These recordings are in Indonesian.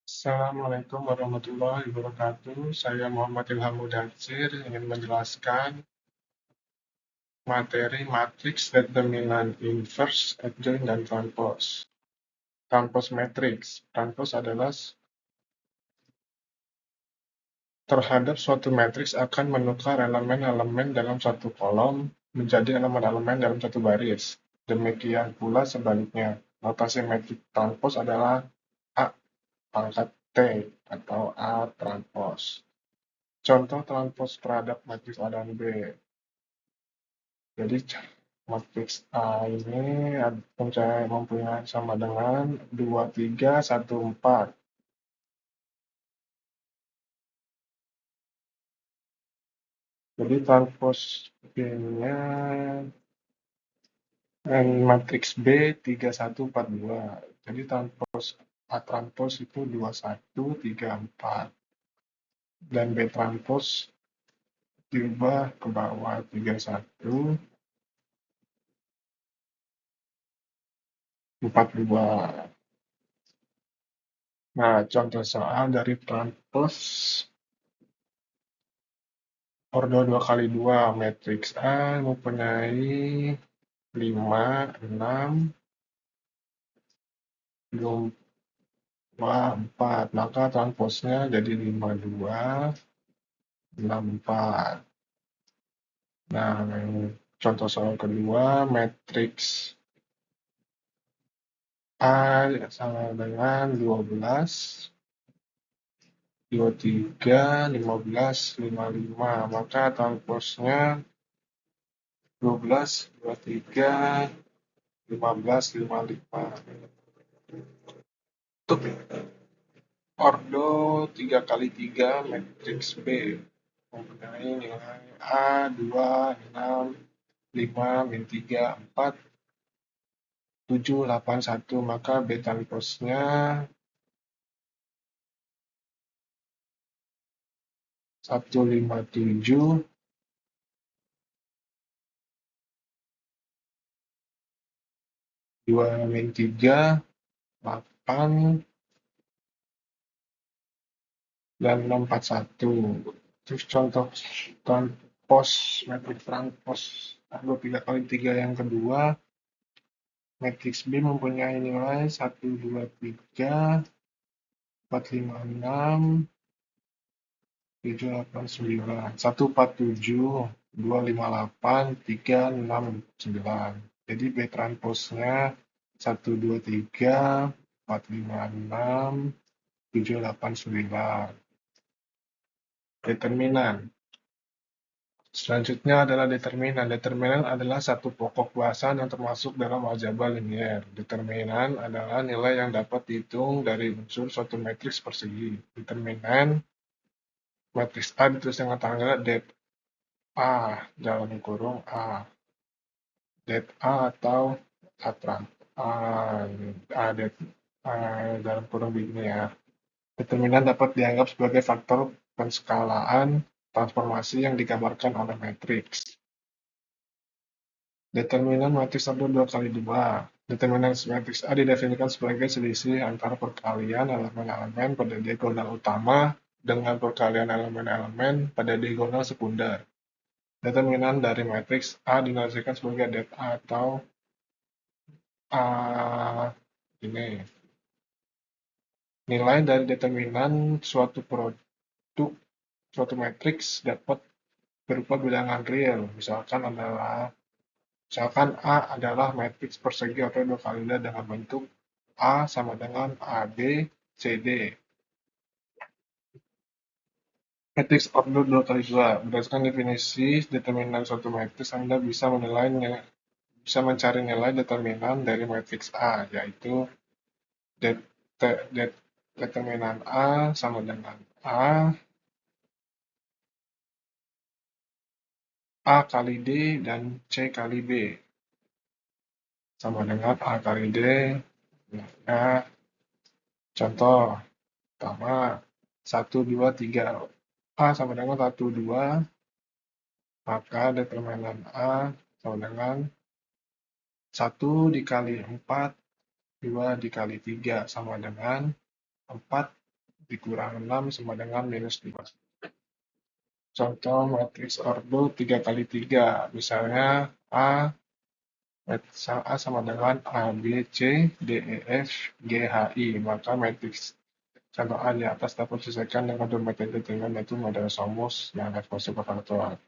Assalamualaikum warahmatullahi wabarakatuh. Saya Muhammad Ilham Mudatsir ingin menjelaskan materi matriks determinan inverse, adjoint, dan transpose. Transpose matriks. Transpose adalah terhadap suatu matriks akan menukar elemen-elemen dalam satu kolom menjadi elemen-elemen dalam satu baris. Demikian pula sebaliknya. Notasi matriks transpose adalah A pangkat T atau A transpose. Contoh transpose terhadap matriks A dan B. Jadi matriks A ini mempunyai sama dengan 2, 3, 1, 4. Jadi transpose B-nya matriks B 3, 1, 4, 2. Jadi transpose A transpose itu 2, 1, 3, 4. Dan B transpose diubah ke bawah 3, 1, 4, 2. Nah, contoh soal dari transpose ordo 2 kali 2 matriks A mempunyai 5, 6, 2, 4. Maka transposnya jadi 5, 2, 6, 4. Nah, contoh soal kedua, matriks A sama dengan 12, 23, 15, 55. Maka transposnya 12, 23, 15, 55. Untuk ordo 3 kali 3 matriks B mempunyai nilai A 2, 6, 5, min 3, 4, 7, 8, 1. Maka B transpose-nya 1, 5, 7, 2, min 3, 8, dan 6, 4, 1. Terus contoh transpose, matriks transpose ordo 3 kali 3 yang kedua, matriks B mempunyai nilai 1, 2, 3, 4, 5, 6, 7, 8, 9. 1, 4, 7, 2, 5, 8, 3, 6, 9. Jadi B transpose-nya 1, 2, 3, 4, 5, 6, 7, 8, 9. Determinan. Selanjutnya adalah determinan. Determinan adalah satu pokok bahasan yang termasuk dalam aljabar linier. Determinan adalah nilai yang dapat dihitung dari unsur suatu matriks persegi. Determinan matriks A ditulis dengan tanggal det A dalam kurung A. Det A atau A trans A, A det A dalam kurung begini ya. Determinan dapat dianggap sebagai faktor penskalaan transformasi yang digambarkan oleh matriks. Determinan matriks ordo 2 kali 2. Determinan matriks A didefinisikan sebagai selisih antara perkalian elemen-elemen pada diagonal utama dengan perkalian elemen-elemen pada diagonal sekunder. Determinan dari matriks A dinosikan sebagai det A atau A ini. Nilai dari determinan suatu produk suatu matriks dapat berupa bilangan real. Misalkan A adalah matriks persegi ordo 2 kali 2 dengan bentuk A sama dengan AB, CD. Matriks ordo 2 kali 2. Berdasarkan definisi determinan suatu matriks, Anda bisa mencari nilai determinan dari matriks A, yaitu determinan A sama dengan A kali D dan C kali B. Sama dengan A kali D. Nah, contoh pertama 1, 2, 3. A sama dengan 1, 2. Maka determinan A sama dengan 1 dikali 4, 2 dikali 3 sama dengan 4 dikurang 6 sama dengan minus 2. Contoh matriks ordo 3 kali 3. Misalnya matriks A sama dengan A, B, C, D, E, F, G, H, I. Maka matriks contoh A di atas dapat diselesaikan dengan dua metode dengan yaitu model Somus yang rekursi faktor.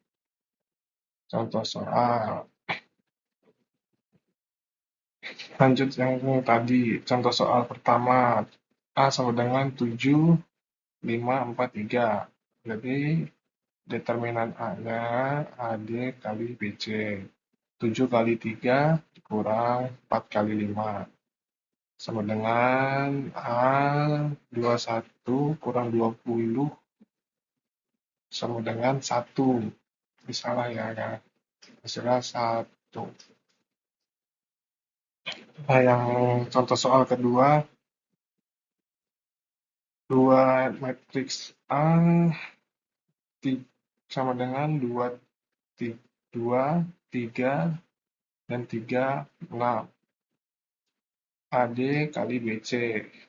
Contoh soal. Lanjut yang tadi, contoh soal pertama. A sama dengan 7, 5, 4, 3. Jadi, determinan A-nya AD kali BC. 7 kali 3 kurang 4 kali 5. Sama dengan A21 kurang 20 sama dengan 1. Ini salah ya, kan? Hasilnya 1. Nah, yang contoh soal kedua, dua matriks A sama dengan 2, 3, dan 3, 6. AD kali BC.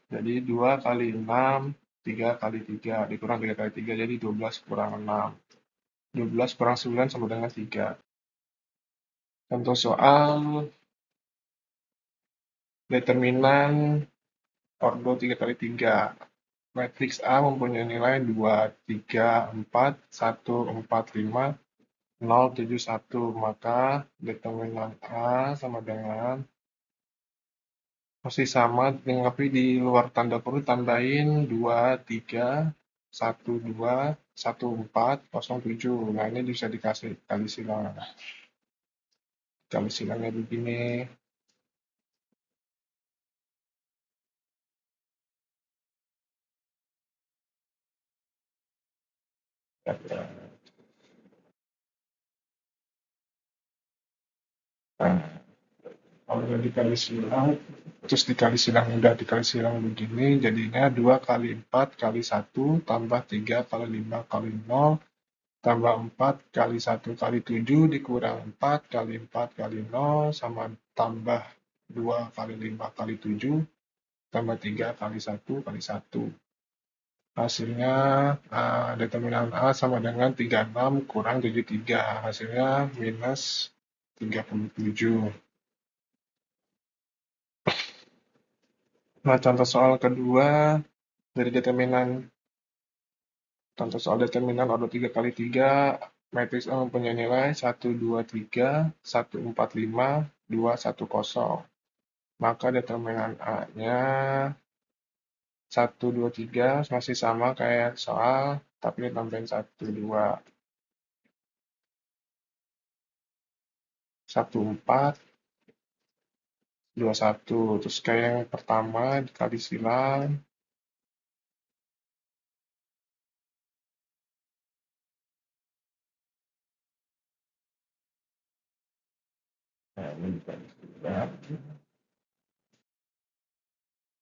Jadi 2 kali 6, 3 kali 3. Dikurang 3 kali 3, jadi 12 kurang 6. 12 kurang 9 sama dengan 3. Contoh soal determinan ordo 3 kali 3. Matriks A mempunyai nilai 2, 3, 4, 1, 4, 5, 0, 7, 1. Maka determinan A sama dengan masih sama, tapi di luar tanda kurung tambahin 2, 3, 1, 2, 1, 4, 0, 7. Nah, ini bisa dikasih kali silang. Kali silangnya begini. Nah, kalau udah dikali silang, terus dikali silang, udah dikali silang begini, jadinya 2 kali 4 kali 1 tambah 3 kali 5 kali 0 tambah 4 kali 1 kali 7 dikurang 4 kali 4 kali 0 sama tambah 2 kali 5 kali 7 tambah 3 kali 1 kali 1. Hasilnya determinan A sama dengan 36 kurang 73. Hasilnya minus 37. Nah, contoh soal kedua dari determinan ordo 3 kali 3, matriks A mempunyai nilai 1, 2, 3, 1, 4, 5, 2, 1, 0. Maka determinan A-nya 1, 2, 3 masih sama kayak soal, tapi ditambahin 1, 2. 1, 4, 2, 1. Terus kayak yang pertama dikali silang. Nah, ini dikali silang.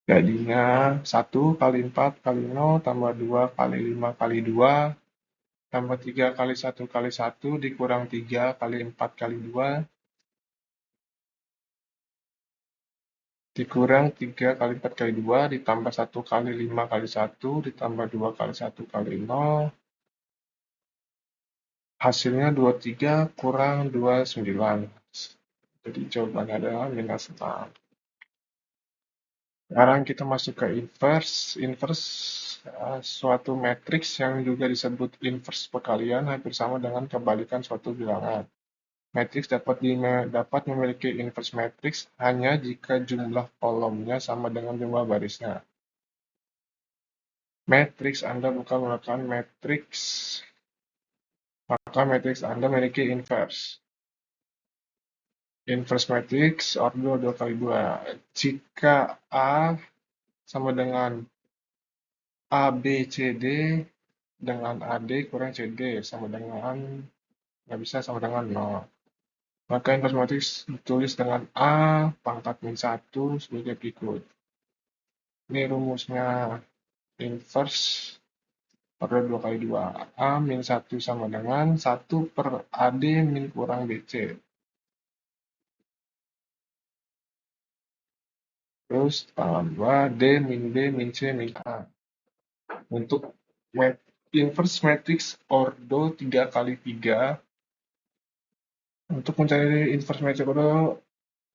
Jadinya 1 kali 4 kali 0 tambah 2 kali 5 kali 2 tambah 3 kali 1 kali 1 dikurang 3 kali 4 kali 2 dikurang 3 kali 4 kali 2 ditambah 1 kali 5 kali 1 ditambah 2 kali 1 kali 0. Hasilnya 23 kurang 29. Jadi jawabannya adalah minus 6. Sekarang kita masuk ke inverse. Inverse suatu matriks yang juga disebut inverse perkalian hampir sama dengan kebalikan suatu bilangan. Matriks dapat memiliki inverse matriks hanya jika jumlah kolomnya sama dengan jumlah barisnya. Matriks Anda bukan merupakan matriks, maka matriks Anda memiliki inverse. Inverse matriks ordo 2 kali 2. Jika A sama dengan A, B, C, D dengan AD kurang CD sama dengan, nggak bisa sama dengan 0. Maka inverse matriks ditulis dengan A pangkat min 1 sebagai berikut. Ini rumusnya inverse ordo 2 kali 2. A min 1 sama dengan 1 per AD min kurang BC. Terus pangkat 2, D min B min C min A. Untuk inverse matrix ordo 3 kali 3, untuk mencari inverse matrix ordo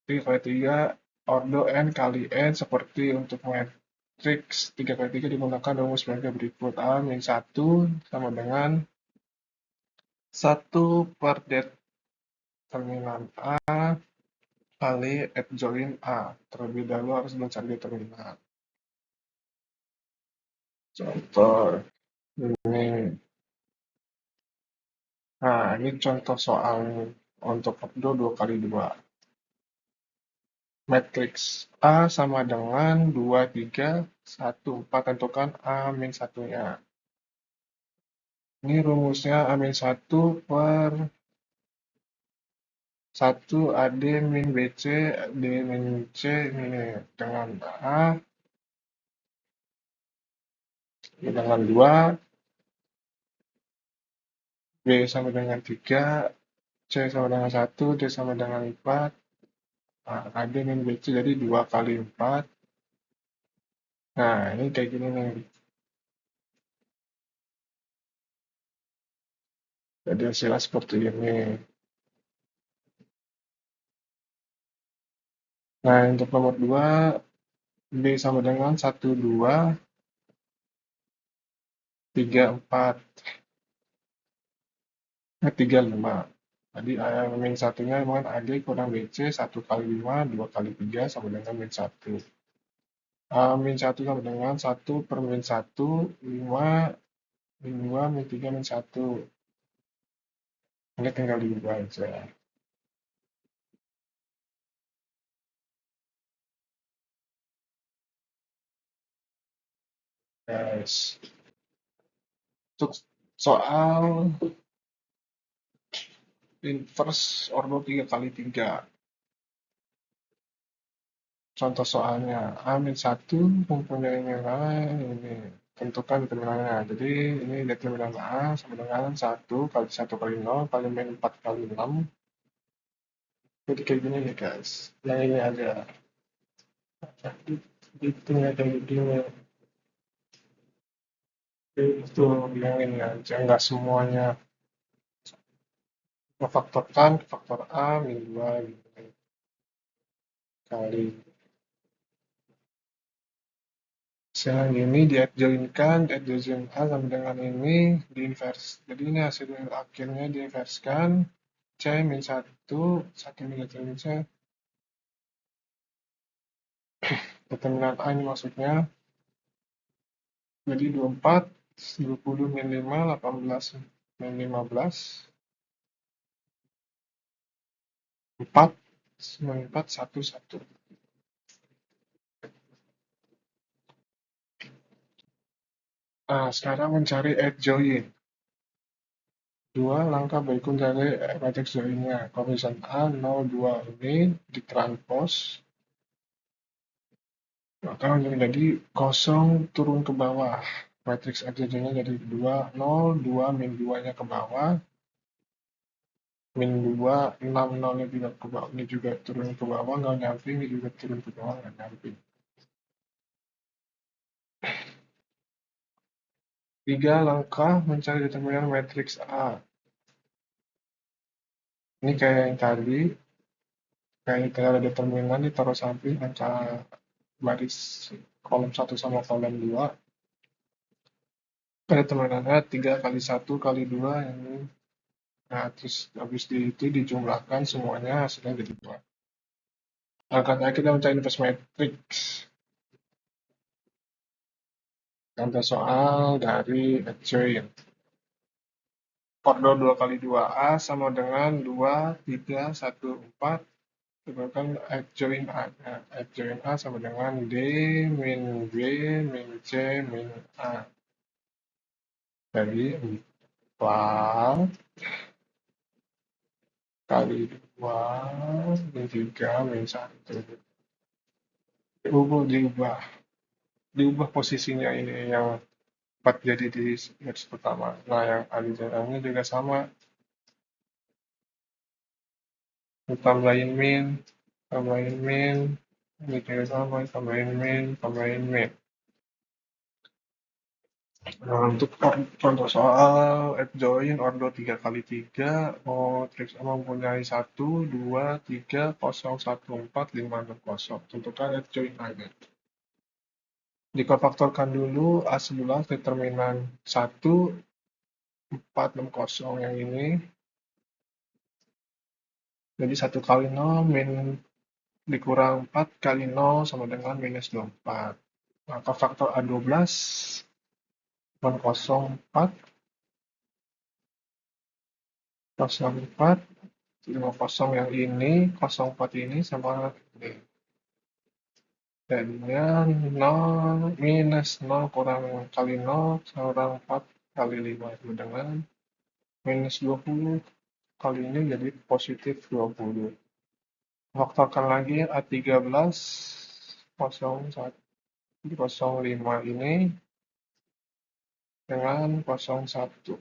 3 kali 3, ordo n kali n seperti untuk matrix 3 kali 3 digunakan rumus sebagai berikut. A min 1 sama dengan 1 per determinan A kali adjoin A. Terlebih dahulu harus mencari determinan. Contoh ini. Nah, ini contoh soal untuk ordo 2 kali 2. Matriks A sama dengan 2, 3, 1, 4. Tentukan A min 1-nya. Ini rumusnya A min 1 per 1 AD min BC, D min C ini dengan A, dengan 2, B sama dengan 3, C sama dengan 1, D sama dengan 4. Nah, AD min BC jadi 2 kali 4. Nah, ini kayak gini nih. Jadi hasilnya seperti ini. Nah, untuk nomor 2, B sama dengan 1, 2, 3, 4. 3, 5. Jadi min 1-nya memang AD kurang BC 1 kali 5, 2 kali 3 sama dengan min 1. Min 1 sama dengan 1 per min 1, 5, min 2, min 3, min 1. Ini tinggal diubah aja. Guys. Untuk soal inverse ordo 3 kali 3. Contoh soalnya, A-1 mempunyai nilai ini. Tentukan determinannya. Jadi ini determinan A sama dengan 1 kali 1 kali 0 kali min 4 kali 6. Jadi kayak gini nih guys. Yang ini aja. Itu ya kayak gini. Itu yang ini aja. Nggak semuanya memfaktorkan faktor A min 2 gitu. Kali. Yang ini diadjoinkan, adjoin A sama dengan ini diinverse. Jadi ini hasil akhirnya diinverskan. C min 1, 1 min determinan C. Determinan A ini maksudnya. Jadi 24, 20 min 5, 18 min 15. 4, 94, 1, 1. Nah, sekarang mencari adjoin. Dua langkah berikut mencari matriks joinnya. Kalau misalnya A, 0, 2 ini ditranspos. Maka menjadi kosong turun ke bawah. Matriks adjoinnya jadi 2, 0, 2, min 2-nya ke bawah. Min 2, 6, 0-nya juga ke bawah. Ini juga turun ke bawah, nggak nyamping. Ini juga turun ke bawah, nggak nyamping. 3 langkah mencari determinan matriks A. Ini kayak yang tadi. Kayak ada determinan ditaruh samping antara baris kolom 1 sama kolom 2. Ada determinannya 3 kali 1 kali 2 ini. Nah, terus habis itu dijumlahkan semuanya hasilnya jadi 2. Angkat kita mencari inverse matrix. Contoh soal dari adjoin. Ordo 2 kali 2A sama dengan 2, 3, 1, 4. Sebutkan adjoin A. Adjoin A sama dengan D min B min C min A. Jadi 4 kali 2 min 3 min 1. Diubah posisinya ini yang 4 jadi di garis pertama. Nah, yang adisionalnya juga sama. Tambahin min, ini juga sama, tambahin min. Nah, untuk contoh soal adjoin ordo 3 kali 3, matriks A mempunyai 1, 2, 3, 0, 1, 4, 5, 6, 0. Tentukan adjoin A-nya. Dikofaktorkan dulu A11 determinan 1, 4, 6, 0 yang ini. Jadi 1 kali 0 min dikurang 4 kali 0 sama dengan minus 24. Maka faktor A12 04, 04, 50 yang ini, 04 ini sama ini. Jadinya 0 minus 0 kurang kali 0 kurang 4 kali 5 sama dengan minus 20. Kali ini jadi positif 20. Faktorkan lagi A13 05 ini dengan 01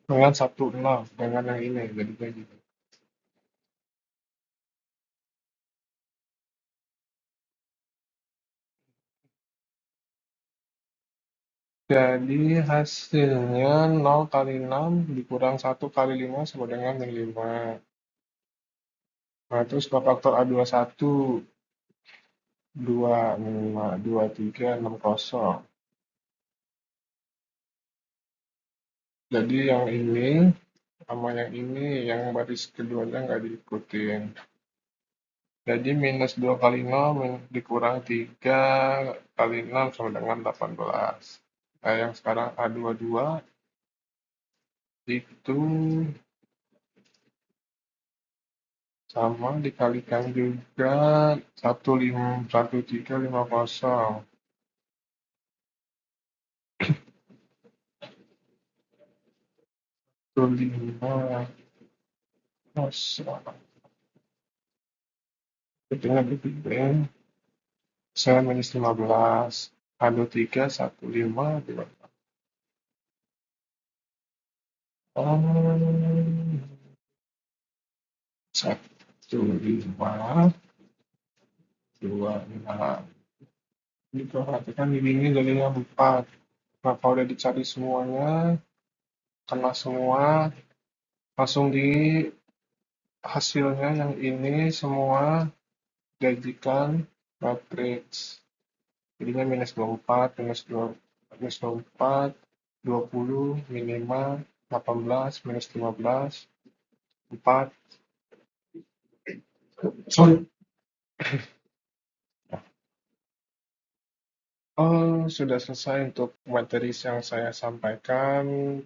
dengan 16 dengan yang ini jadi kayak gitu. Jadi hasilnya 0 kali 6 dikurang 1 kali 5 sama dengan 5. Nah, terus faktor A21 25 23 60. Jadi yang ini sama yang ini yang baris keduanya nggak diikutin. Jadi minus 2 kali 0 dikurang 3 kali 6 sama dengan 18. Nah, yang sekarang A22 itu sama dikalikan juga 1350. 15 Hitungnya begini. Saya minus 15. A23 15 2. Satu lima 26. Diperhatikan ini jadinya 4. Nah, kalau udah dicari semuanya, kena semua, langsung di hasilnya yang ini semua jadikan matriks. Jadinya minus 24, minus 24, 20, minimal, 18, minus 15, 4. Sorry. Sudah selesai untuk materi yang saya sampaikan.